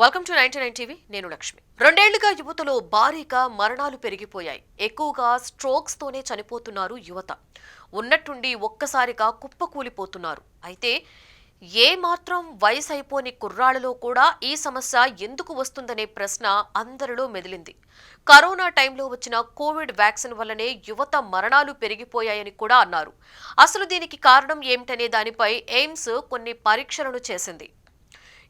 Welcome to 99 TV. నేను లక్ష్మి. రెండేళ్లుగా యువతలో భారీగా మరణాలు పెరిగిపోయాయి. ఎక్కువగా స్ట్రోక్స్ తోనే చనిపోతున్నారు యువత. ఉన్నట్టుండి ఒక్కసారిగా కుప్పకూలిపోతున్నారు. అయితే ఏ మాత్రం వయసు అయిపోని కుర్రాళ్లలో కూడా ఈ సమస్య ఎందుకు వస్తుందనే ప్రశ్న అందరిలో మెదిలింది. కరోనా టైంలో వచ్చిన కోవిడ్ వ్యాక్సిన్ వల్లనే యువత మరణాలు పెరిగిపోయాయని కూడా అన్నారు. అసలు దీనికి కారణం ఏమిటనే దానిపై ఎయిమ్స్ కొన్ని పరీక్షలను చేసింది.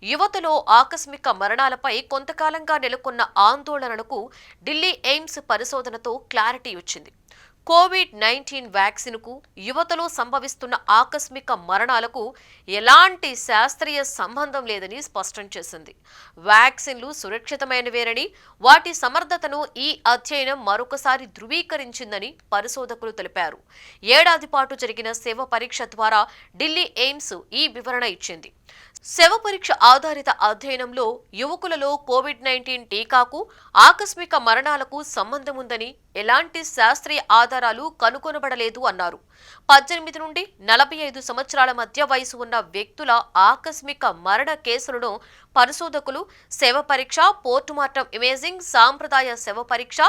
యువతలో ఆకస్మిక మరణాలపై కొంతకాలంగా నెలకొన్న ఆందోళనలకు ఢిల్లీ ఎయిమ్స్ పరిశోధనతో క్లారిటీ వచ్చింది. కోవిడ్-19 వ్యాక్సిన్కు యువతలో సంభవిస్తున్న ఆకస్మిక మరణాలకు ఎలాంటి శాస్త్రీయ సంబంధం లేదని స్పష్టం చేసింది. వ్యాక్సిన్లు సురక్షితమైనవేనని, వాటి సమర్థతను ఈ అధ్యయనం మరొకసారి ధృవీకరించిందని పరిశోధకులు తెలిపారు. ఏడాది పాటు జరిగిన శవ పరీక్ష ద్వారా ఢిల్లీ ఎయిమ్స్ ఈ వివరణ ఇచ్చింది. శవ పరీక్ష ఆధారిత అధ్యయనంలో యువకులలో కోవిడ్-19 టీకాకు ఆకస్మిక మరణాలకు సంబంధం ఉందని ఎలాంటి శాస్త్రీయ ఆధారాలు కనుగొనబడలేదు అన్నారు. 18 నుండి 45 సంవత్సరాల మధ్య వయసు ఉన్న వ్యక్తుల ఆకస్మిక మరణ కేసులను పరిశోధకులు శవ పరీక్ష, పోస్టుమార్టం ఇమేజింగ్, సాంప్రదాయ శవ పరీక్ష,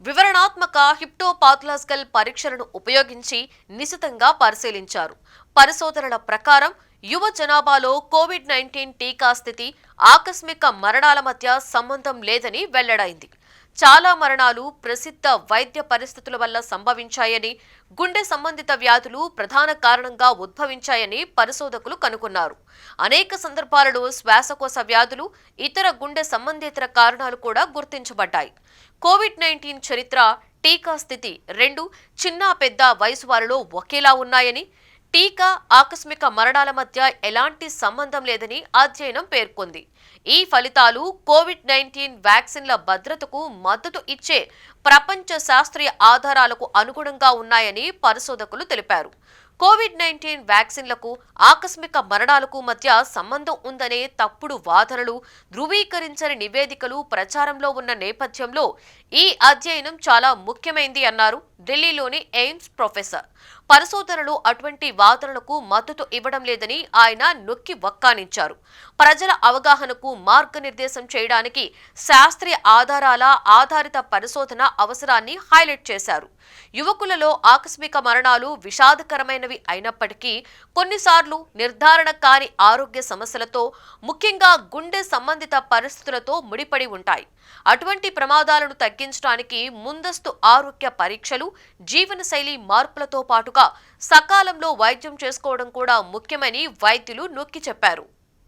వివరణాత్మక హిప్టోపాథలాజికల్ పరీక్షలను ఉపయోగించి నిశితంగా పరిశీలించారు. పరిశోధనల ప్రకారం యువ జనాభాలో కోవిడ్-19 టీకా స్థితి, ఆకస్మిక మరణాల మధ్య సంబంధం లేదని వెల్లడైంది. చాలా మరణాలు ప్రసిద్ధ వైద్య పరిస్థితుల వల్ల సంభవించాయని, గుండె సంబంధిత వ్యాధులు ప్రధాన కారణంగా ఉద్భవించాయని పరిశోధకులు కనుగొన్నారు. అనేక సందర్భాలలో శ్వాసకోశ వ్యాధులు, ఇతర గుండె సంబంధేతర కారణాలు కూడా గుర్తించబడ్డాయి. కోవిడ్-19 చరిత్ర, టీకా స్థితి రెండు చిన్న పెద్ద వయసు వారిలో ఒకేలా ఉన్నాయని, టీకా ఆకస్మిక మరణాల మధ్య ఎలాంటి సంబంధం లేదని అధ్యయనం పేర్కొంది. ఈ ఫలితాలు కోవిడ్-19 వ్యాక్సిన్ల భద్రతకు మద్దతు ఇచ్చే ప్రపంచ శాస్త్రీయ ఆధారాలకు అనుగుణంగా ఉన్నాయని పరిశోధకులు తెలిపారు. కోవిడ్-19 వ్యాక్సిన్లకు ఆకస్మిక మరణాలకు మధ్య సంబంధం ఉందనే తప్పుడు వాదనలు, ధృవీకరించని నివేదికలు ప్రచారంలో ఉన్న నేపథ్యంలో ఈ అధ్యయనం చాలా ముఖ్యమైంది అన్నారు ఢిల్లీలోని ఎయిమ్స్ ప్రొఫెసర్. పరిశోధనలు అటువంటి వాదనలకు మద్దతు ఇవ్వడం లేదని ఆయన నొక్కి వక్కానించారు. ప్రజల అవగాహనకు మార్గనిర్దేశం చేయడానికి శాస్త్రీయ ఆధారాల ఆధారిత పరిశోధన అవసరాన్ని హైలైట్ చేశారు. యువకులలో ఆకస్మిక మరణాలు విషాదకరమైనవి అయినప్పటికీ కొన్నిసార్లు నిర్ధారణ కాని ఆరోగ్య సమస్యలతో, ముఖ్యంగా గుండె సంబంధిత పరిస్థితులతో ముడిపడి ఉంటాయి. అటువంటి ప్రమాదాలను తగ్గించడానికి ముందస్తు ఆరోగ్య పరీక్షలు, జీవనశైలి మార్పులతో పాటుగా సకాలంలో వైద్యం చేసుకోవడం కూడా ముఖ్యమని వైద్యులు నొక్కి చెప్పారు.